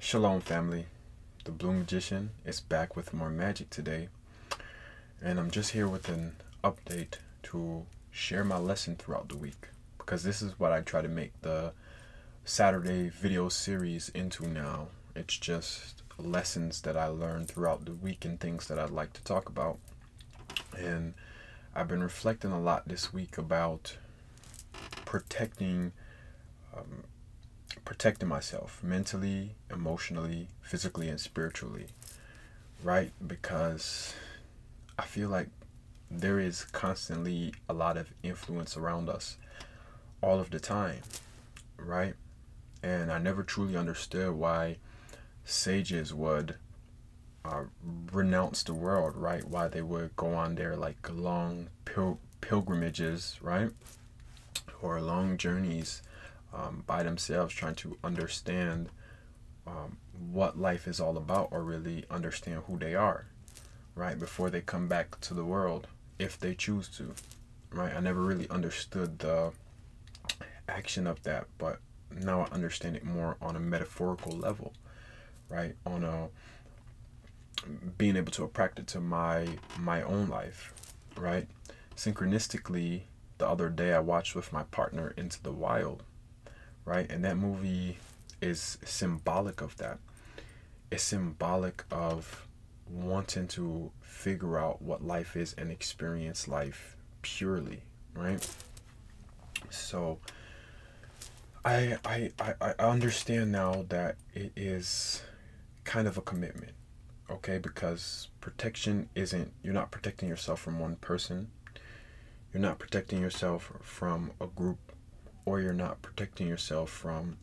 Shalom family, the Blue Magician is back with more magic today, and I'm just here with an update to share my lesson throughout the week, because this is what I try to make the Saturday video series into now. It's just lessons that I learned throughout the week and things that I'd like to talk about. And I've been reflecting a lot this week about protecting myself mentally, emotionally, physically, and spiritually, right? Because I feel like there is constantly a lot of influence around us all of the time, right? And I never truly understood why sages would renounce the world, right? Why they would go on their like long pilgrimages, right? Or long journeys by themselves, trying to understand what life is all about, or really understand who they are, right? Before they come back to the world, if they choose to, right? I never really understood the action of that, but now I understand it more on a metaphorical level, right? On a being able to apply it to my own life, right? Synchronistically, the other day I watched with my partner Into the Wild, right? And that movie is symbolic of that. It's symbolic of wanting to figure out what life is and experience life purely, right? So I understand now that it is kind of a commitment, okay? Because protection isn't, you're not protecting yourself from one person, you're not protecting yourself from a group, or you're not protecting yourself from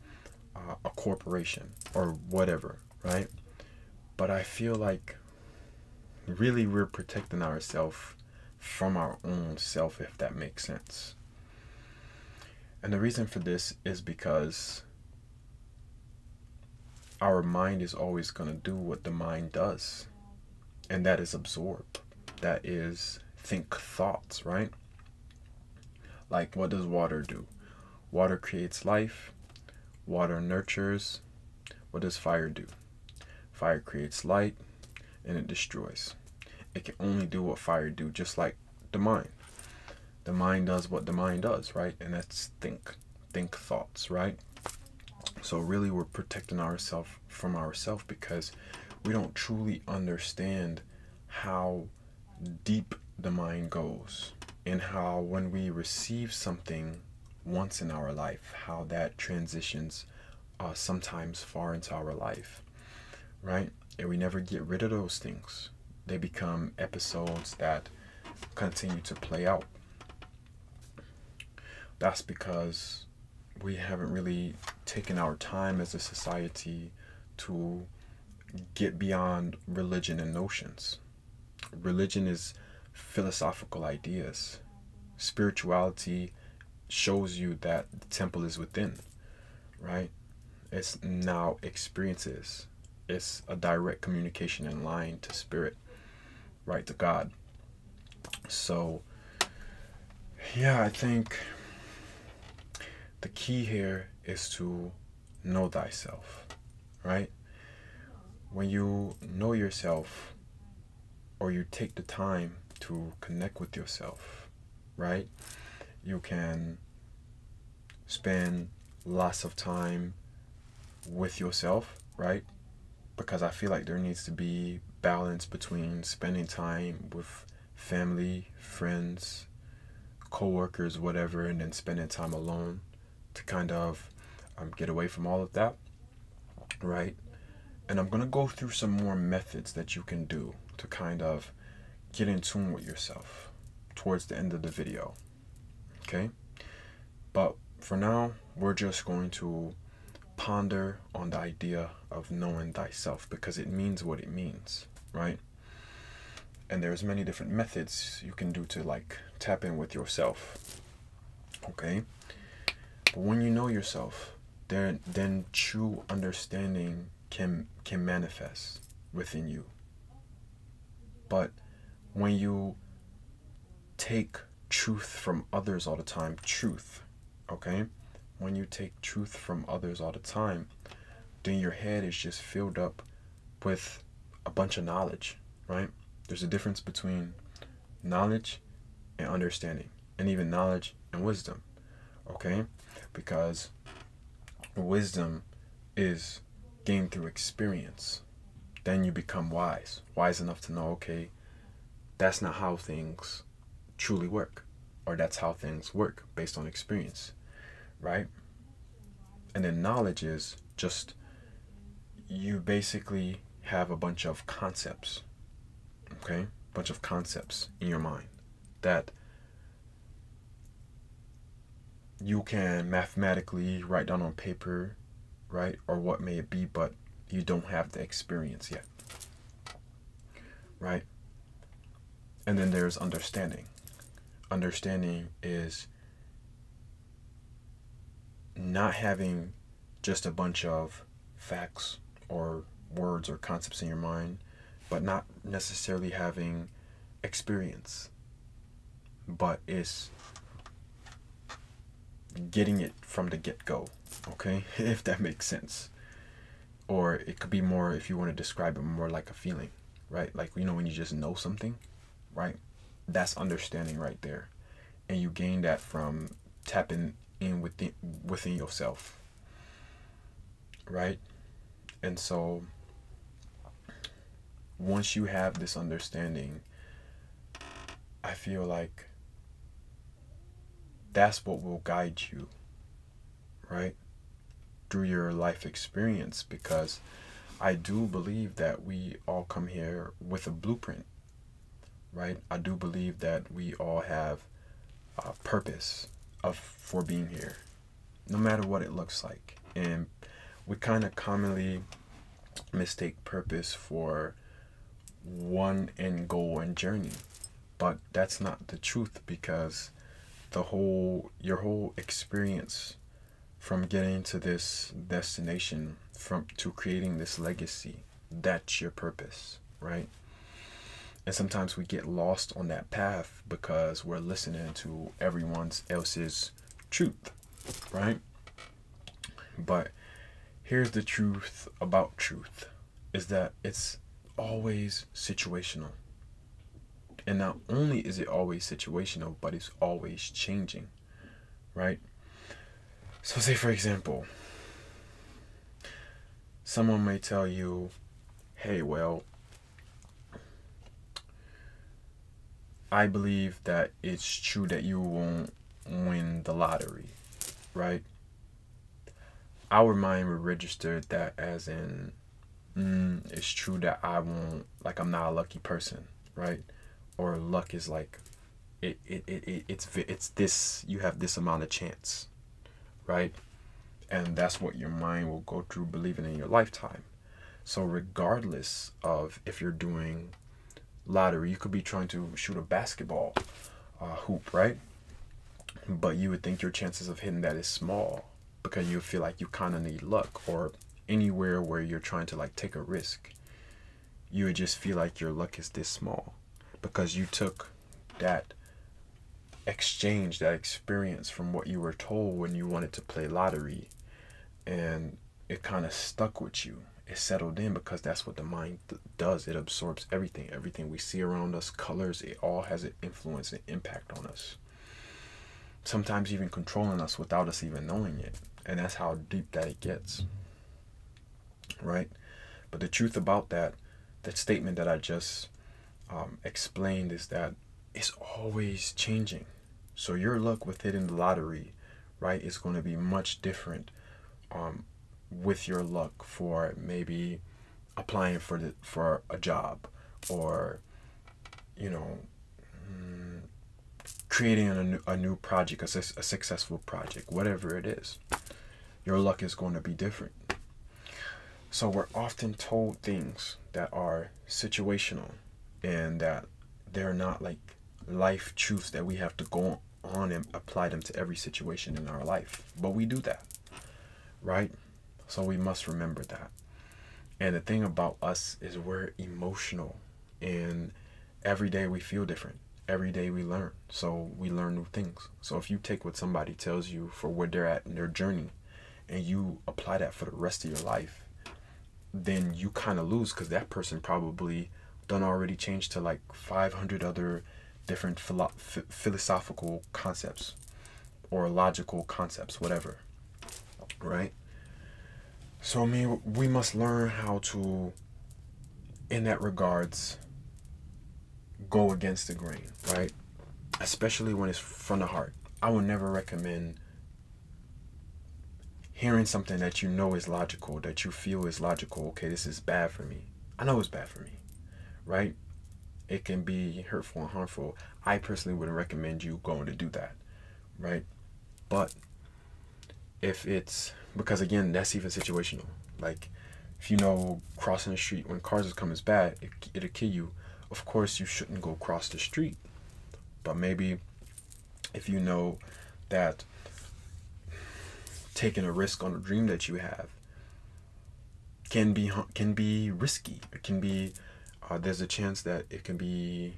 a corporation or whatever, right? But I feel like really we're protecting ourselves from our own self, if that makes sense. And the reason for this is because our mind is always going to do what the mind does, and that is absorb, that is think thoughts, right? Like, what does water do? Water creates life, water nurtures. What does fire do? Fire creates light and it destroys. It can only do what fire do, just like the mind. The mind does what the mind does, right? And that's think thoughts, right? So really we're protecting ourselves from ourselves because we don't truly understand how deep the mind goes, and how when we receive something once in our life, how that transitions sometimes far into our life, right? And we never get rid of those things. They become episodes that continue to play out. That's because we haven't really taken our time as a society to get beyond religion and notions. Religion is philosophical ideas. Spirituality shows you that the temple is within, right? It's now experiences. It's a direct communication and line to spirit, right, to God. So yeah, I think the key here is to know thyself, right? When you know yourself, or you take the time to connect with yourself, right? You can spend lots of time with yourself, right? Because I feel like there needs to be balance between spending time with family, friends, co-workers, whatever, and then spending time alone to kind of get away from all of that, right? And I'm going to go through some more methods that you can do to kind of get in tune with yourself towards the end of the video, okay? But for now, we're just going to ponder on the idea of knowing thyself, because it means what it means, right? And there's many different methods you can do to like tap in with yourself, okay? But when you know yourself, then true understanding can manifest within you. But when you take truth from others all the time, okay? When you take truth from others all the time, then your head is just filled up with a bunch of knowledge, right? There's a difference between knowledge and understanding, and even knowledge and wisdom, okay? Because wisdom is gained through experience. Then you become wise enough to know, okay, that's not how things truly work, or that's how things work based on experience, right? And then knowledge is just, you basically have a bunch of concepts, okay? Bunch of concepts in your mind that you can mathematically write down on paper, right? Or what may it be, but you don't have the experience yet, right? And then there's understanding. Understanding is not having just a bunch of facts or words or concepts in your mind, but not necessarily having experience, but it's getting it from the get-go, okay? If that makes sense. Or it could be more, if you want to describe it, more like a feeling, right? Like, you know, when you just know something, right? That's understanding right there. And you gain that from tapping in within yourself, right? And so once you have this understanding, I feel like that's what will guide you, right, through your life experience. Because I do believe that we all come here with a blueprint, right? I do believe that we all have a purpose for being here, no matter what it looks like. And we kind of commonly mistake purpose for one end goal and journey, but that's not the truth, because your whole experience from getting to this destination, to creating this legacy, that's your purpose, right? And sometimes we get lost on that path because we're listening to everyone else's truth, right? But here's the truth about truth, is that it's always situational. And not only is it always situational, but it's always changing, right? So say, for example, someone may tell you, hey, well, I believe that it's true that you won't win the lottery, right? Our mind will register that as in, it's true that I won't, like, I'm not a lucky person, right? Or luck is like, it's this, you have this amount of chance, right? And that's what your mind will go through believing in your lifetime. So regardless of if you're doing lottery, you could be trying to shoot a basketball hoop, right? But you would think your chances of hitting that is small, because you feel like you kind of need luck. Or anywhere where you're trying to like take a risk, you would just feel like your luck is this small, because you took that exchange, that experience from what you were told when you wanted to play lottery, and it kind of stuck with you. It settled in, because that's what the mind does. It absorbs everything we see around us, colors, it all has an influence and impact on us, sometimes even controlling us without us even knowing it. And that's how deep that it gets, right? But the truth about that statement that I just explained is that it's always changing. So your luck with hitting the lottery, right, is going to be much different with your luck for maybe applying for a job, or, you know, creating a new project, a successful project, whatever it is. Your luck is going to be different. So we're often told things that are situational, and that they're not like life truths that we have to go on and apply them to every situation in our life. But we do that, right? So we must remember that. And the thing about us is we're emotional, and every day we feel different. Every day we learn. So we learn new things. So if you take what somebody tells you for where they're at in their journey, and you apply that for the rest of your life, then you kind of lose, because that person probably done already changed to like 500 other different philosophical concepts or logical concepts, whatever, right? So I mean, we must learn how to, in that regards, go against the grain, right? Especially when it's from the heart. I would never recommend hearing something that you know is logical, that you feel is logical. Okay, this is bad for me. I know it's bad for me, right? It can be hurtful and harmful. I personally wouldn't recommend you going to do that, right? But if it's, because again, that's even situational. Like, if you know crossing the street when cars is coming is bad, it'll kill you. Of course, you shouldn't go cross the street. But maybe if you know that taking a risk on a dream that you have can be risky. It can be there's a chance that it can be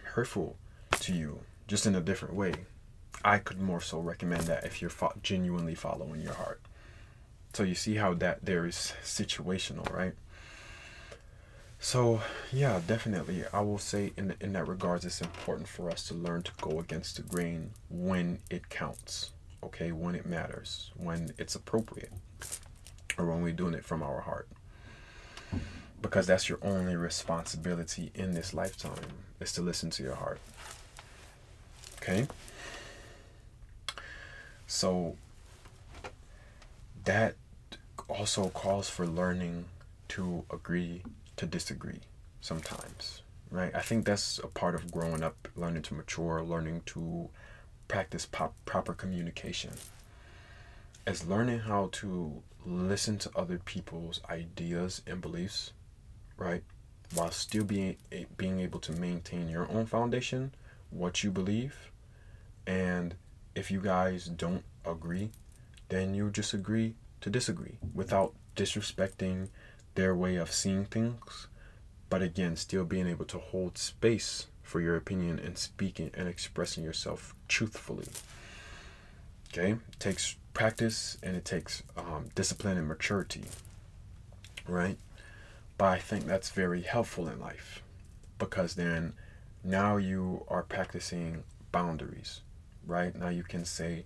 hurtful to you, just in a different way. I could more so recommend that if you're genuinely following your heart. So you see how that there is situational, right? So yeah, definitely, I will say in that regards, it's important for us to learn to go against the grain when it counts, okay, when it matters, when it's appropriate, or when we're doing it from our heart. Because that's your only responsibility in this lifetime, is to listen to your heart. Okay? So that also calls for learning to agree to disagree sometimes, right? I think that's a part of growing up, learning to mature, learning to practice proper communication. As learning how to listen to other people's ideas and beliefs, right? While still being able to maintain your own foundation, what you believe. And if you guys don't agree, then you just agree to disagree without disrespecting their way of seeing things. But again, still being able to hold space for your opinion and speaking and expressing yourself truthfully. Okay? It takes practice, and it takes discipline and maturity, right? But I think that's very helpful in life, because then now you are practicing boundaries, right? Now you can say,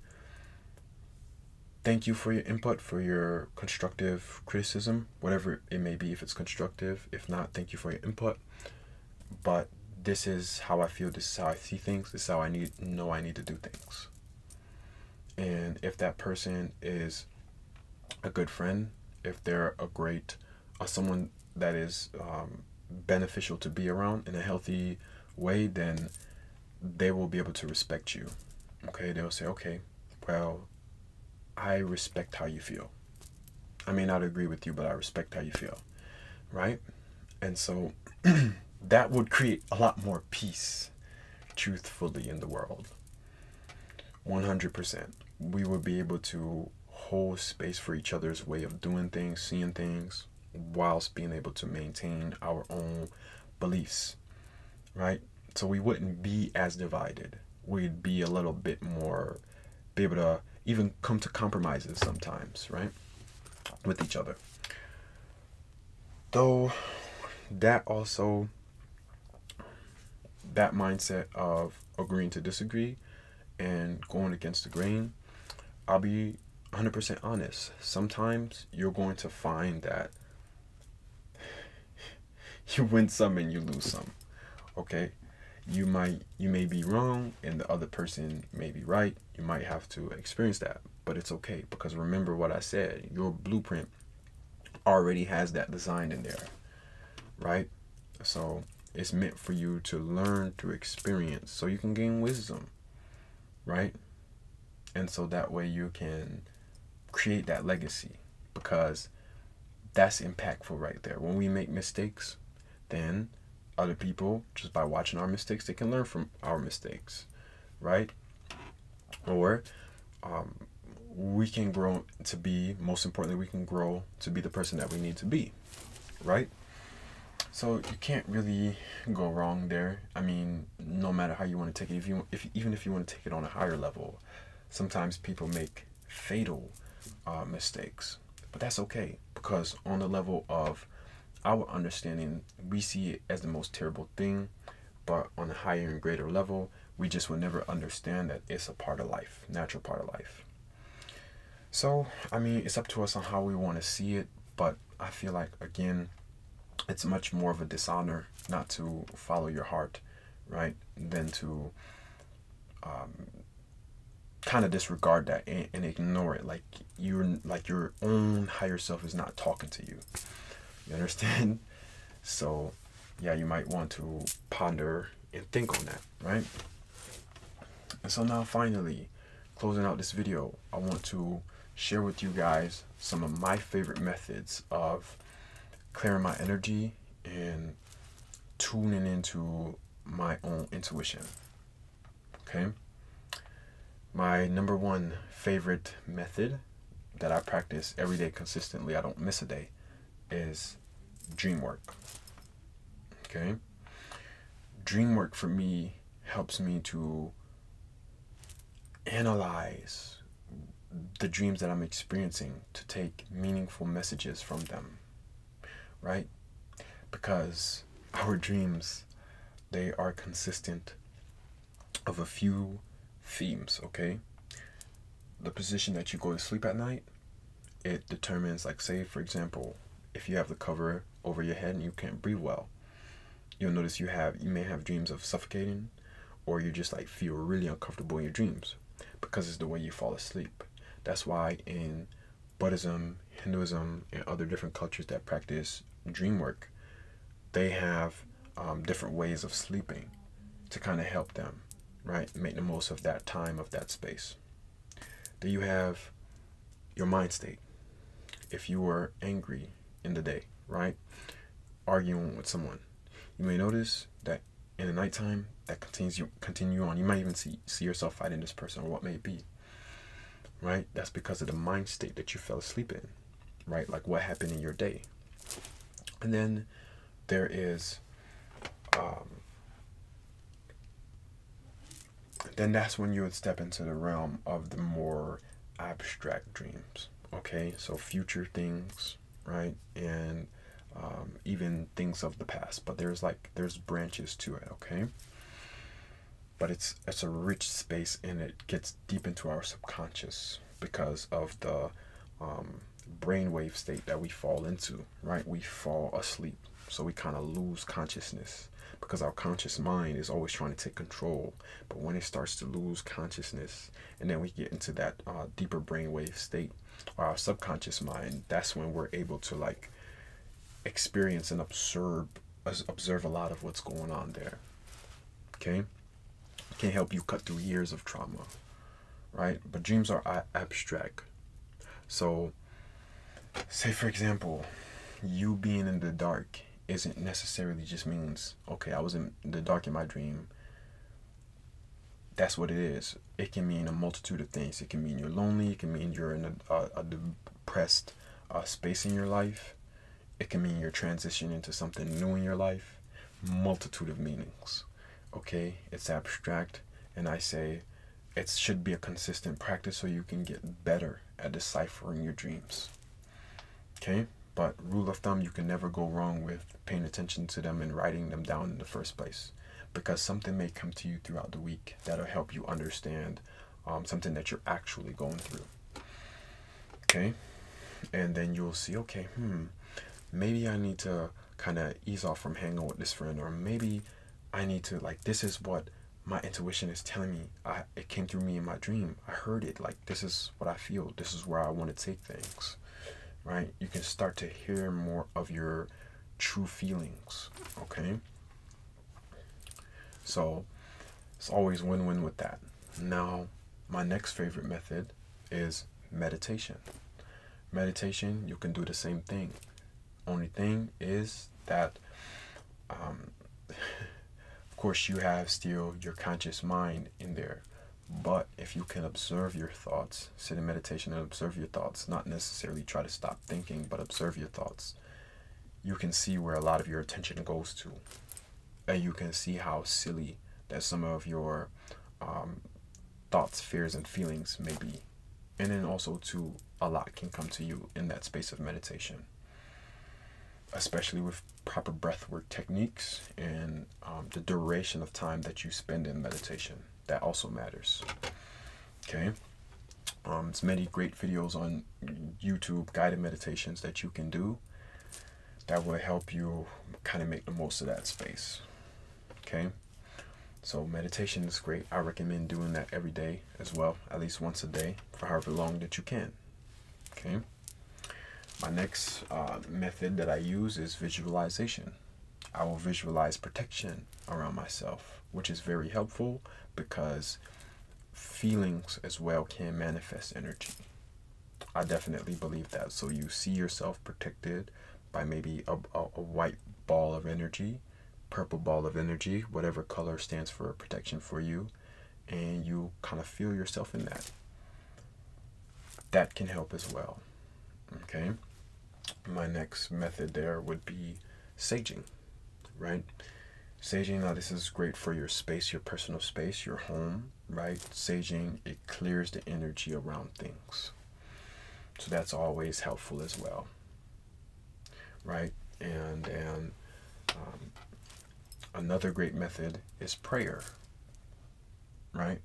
thank you for your input, for your constructive criticism, whatever it may be, if it's constructive. If not, thank you for your input. But this is how I feel, this is how I see things, this is how I need to do things. And if that person is a good friend, if they're a great, someone that is beneficial to be around in a healthy way, then they will be able to respect you. Okay, they'll say, okay, well, I respect how you feel. I may not agree with you, but I respect how you feel, right? And so that would create a lot more peace, truthfully, in the world. 100%. We would be able to hold space for each other's way of doing things, seeing things, whilst being able to maintain our own beliefs, right? So we wouldn't be as divided. We'd be a little bit more, be able to even come to compromises sometimes, right? With each other. Though that also, that mindset of agreeing to disagree and going against the grain, I'll be 100% honest. Sometimes you're going to find that you win some and you lose some. Okay? You may be wrong and the other person may be right. You might have to experience that, but it's okay, because remember what I said, your blueprint already has that design in there, right? So it's meant for you to learn through experience so you can gain wisdom, right? And so that way you can create that legacy, because that's impactful right there. When we make mistakes, then other people, just by watching our mistakes, they can learn from our mistakes, right? Or we can grow to be, most importantly, we can grow to be the person that we need to be, right? So you can't really go wrong there. I mean, no matter how you want to take it, even if you want to take it on a higher level, sometimes people make fatal mistakes. But that's okay, because on the level of our understanding, we see it as the most terrible thing, but on a higher and greater level, we just will never understand that it's a part of life, natural part of life. So, I mean, it's up to us on how we want to see it, but I feel like, again, it's much more of a dishonor not to follow your heart, right, than to kind of disregard that and ignore it, like your own higher self is not talking to you. You understand? So, yeah, you might want to ponder and think on that, right? And so now, finally, closing out this video, I want to share with you guys some of my favorite methods of clearing my energy and tuning into my own intuition. Okay? My number one favorite method that I practice every day consistently, I don't miss a day, is Dreamwork. Okay? Dreamwork for me helps me to analyze the dreams that I'm experiencing, to take meaningful messages from them, right? Because our dreams, they are consistent of a few themes, okay? The position that you go to sleep at night, it determines, like, say, for example, if you have the cover over your head and you can't breathe well, you'll notice you may have dreams of suffocating, or you just like feel really uncomfortable in your dreams, because it's the way you fall asleep. That's why in Buddhism, Hinduism, and other different cultures that practice dream work, they have different ways of sleeping to kind of help them, right, make the most of that time, of that space. Then you have your mind state. If you were angry in the day, right, arguing with someone, you may notice that in the nighttime that continue on. You might even see yourself fighting this person, or what may be, right? That's because of the mind state that you fell asleep in, right? Like what happened in your day. And then there is then that's when you would step into the realm of the more abstract dreams. Okay, so future things, right, and even things of the past. But there's branches to it. Okay, but it's a rich space, and it gets deep into our subconscious because of the brainwave state that we fall into. Right, we fall asleep, so we kind of lose consciousness, because our conscious mind is always trying to take control. But when it starts to lose consciousness, and then we get into that deeper brainwave state, or our subconscious mind, that's when we're able to like experience and observe a lot of what's going on there. Okay, can help you cut through years of trauma, right? But dreams are abstract. So, say for example, you being in the dark isn't necessarily just means, okay, I was in the dark in my dream. That's what it is. It can mean a multitude of things. It can mean you're lonely. It can mean you're in a depressed space in your life. It can mean you're transitioning into something new in your life. Multitude of meanings. Okay, it's abstract, and I say it should be a consistent practice so you can get better at deciphering your dreams. Okay, but rule of thumb, you can never go wrong with paying attention to them and writing them down in the first place, because something may come to you throughout the week that'll help you understand something that you're actually going through. Okay, and then you'll see, okay, maybe I need to kind of ease off from hanging with this friend, or maybe I need to, like, this is what my intuition is telling me. It came through me in my dream. I heard it. Like, this is what I feel. This is where I want to take things, right? You can start to hear more of your true feelings, okay? So it's always win-win with that. Now, my next favorite method is meditation. Meditation, you can do the same thing. Only thing is that of course you have still your conscious mind in there, but if you can observe your thoughts, sit in meditation and observe your thoughts, not necessarily try to stop thinking, but observe your thoughts, you can see where a lot of your attention goes to, and you can see how silly that some of your thoughts, fears, and feelings may be. And then also to a lot can come to you in that space of meditation, especially with proper breathwork techniques and the duration of time that you spend in meditation. That also matters. Okay. There's many great videos on YouTube, guided meditations that you can do that will help you kind of make the most of that space. Okay. So meditation is great. I recommend doing that every day as well, at least once a day for however long that you can. Okay. My next method that I use is visualization. I will visualize protection around myself, which is very helpful because feelings as well can manifest energy. I definitely believe that. So you see yourself protected by maybe a white ball of energy, purple ball of energy, whatever color stands for protection for you, and you kind of feel yourself in that. That can help as well. Okay. My next method there would be saging, right? Saging, now this is great for your space, your personal space, your home, right? Saging, it clears the energy around things. So that's always helpful as well, right? And another great method is prayer, right?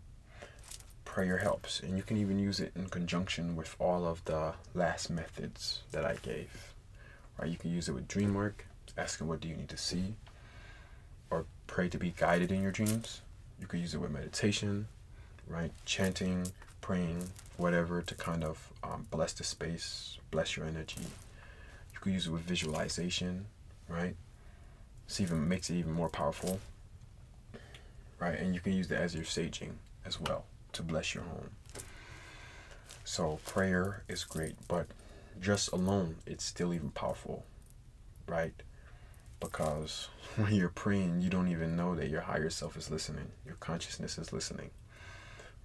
Prayer helps, and you can even use it in conjunction with all of the last methods that I gave, right? You can use it with Dreamwork, asking what do you need to see, or pray to be guided in your dreams. You could use it with meditation, right? Chanting, praying, whatever, to kind of bless the space, bless your energy. You could use it with visualization, right? It even makes it even more powerful, right? And you can use that as your saging as well to bless your home. So prayer is great, but just alone, it's still even powerful, right? Because when you're praying, you don't even know that your higher self is listening. Your consciousness is listening,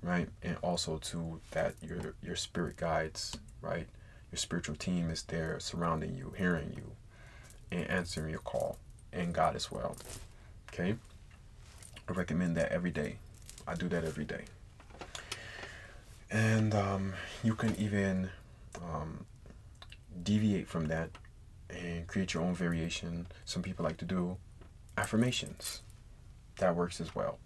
right? And also to that your spirit guides, right? Your spiritual team is there surrounding you, hearing you, and answering your call, and God as well. Okay? I recommend that every day. I do that every day. And you can even deviate from that and create your own variation. Some people like to do affirmations. That works as well,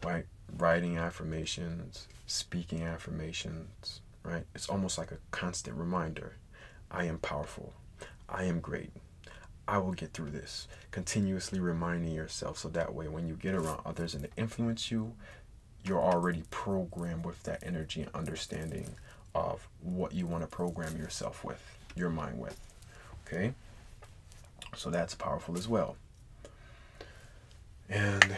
right? Writing affirmations, speaking affirmations, right? It's almost like a constant reminder. I am powerful. I am great. I will get through this. Continuously reminding yourself, so that way when you get around others and they influence you, you're already programmed with that energy and understanding of what you want to program yourself with, your mind with. Okay? So that's powerful as well. And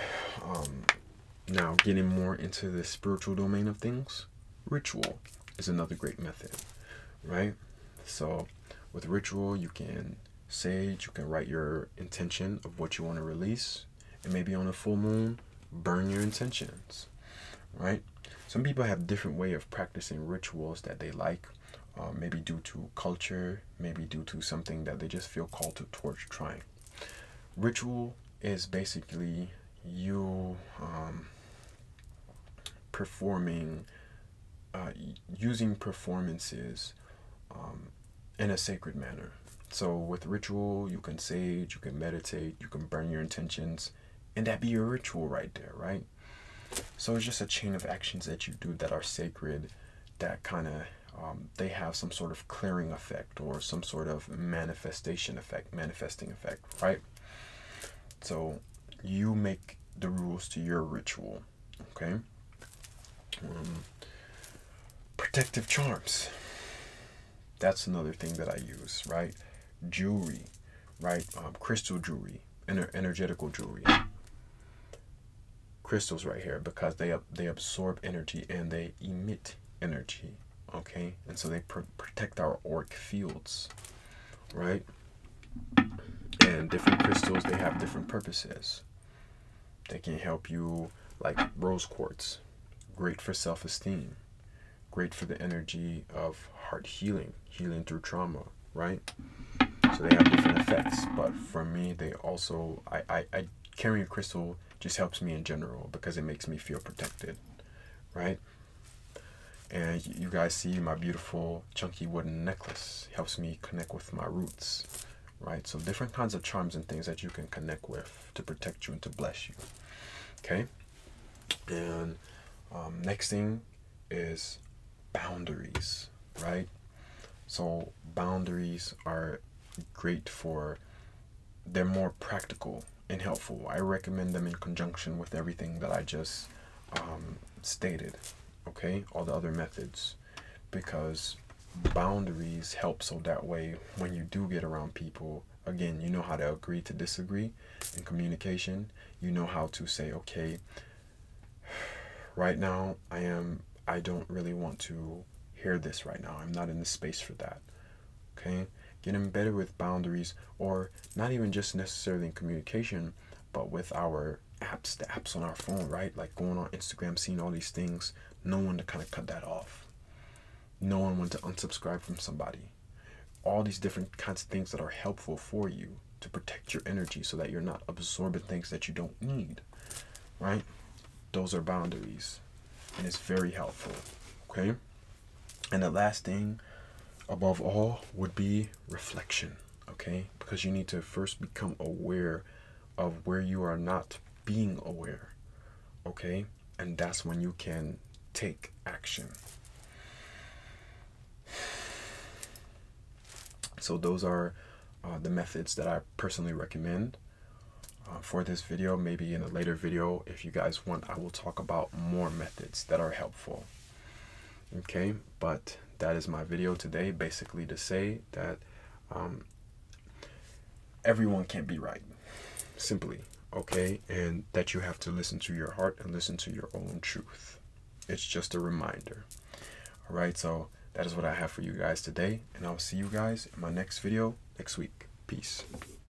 now getting more into the spiritual domain of things, ritual is another great method, right? So with ritual, you can sage, you can write your intention of what you want to release, and maybe on a full moon, burn your intentions, right? Some people have different way of practicing rituals that they like, maybe due to culture, maybe due to something that they just feel called towards trying. Ritual is basically you performing, using performances in a sacred manner. So with ritual, you can sage, you can meditate, you can burn your intentions, and that be your ritual right there, right? So it's just a chain of actions that you do that are sacred, that kind of, they have some sort of clearing effect or some sort of manifesting effect, right? So you make the rules to your ritual, okay? Protective charms. That's another thing that I use, right? Jewelry, right? Crystal jewelry, energetical jewelry. Crystals right here, because they absorb energy and they emit energy, okay? And so they protect our auric fields, right? And different crystals, they have different purposes. They can help you, like rose quartz, great for self-esteem, great for the energy of heart healing through trauma, right? So they have different effects, but for me, they also, I carrying a crystal just helps me in general because it makes me feel protected, right? And you guys see my beautiful chunky wooden necklace. It helps me connect with my roots, right? So different kinds of charms and things that you can connect with to protect you and to bless you. Okay. And next thing is boundaries, right? So boundaries are great for, they're more practical and helpful. I recommend them in conjunction with everything that I just stated, okay, all the other methods, because boundaries help so that way when you do get around people, again, you know how to agree to disagree in communication. You know how to say, okay, right now I don't really want to hear this right now. I'm not in the space for that. Okay? Getting better with boundaries, or not even just necessarily in communication, but with our apps, the apps on our phone, right? Like going on Instagram, seeing all these things, know when to kind of cut that off. Knowing when to unsubscribe from somebody. All these different kinds of things that are helpful for you to protect your energy so that you're not absorbing things that you don't need, right? Those are boundaries, and it's very helpful, okay? And the last thing above all would be reflection, okay? Because you need to first become aware of where you are not being aware, okay? And that's when you can take action. So those are the methods that I personally recommend for this video. Maybe in a later video, if you guys want, I will talk about more methods that are helpful. Okay, but that is my video today, basically to say that everyone can't be right, simply, okay? And that you have to listen to your heart and listen to your own truth. It's just a reminder. All right, so that is what I have for you guys today, and I'll see you guys in my next video next week. Peace.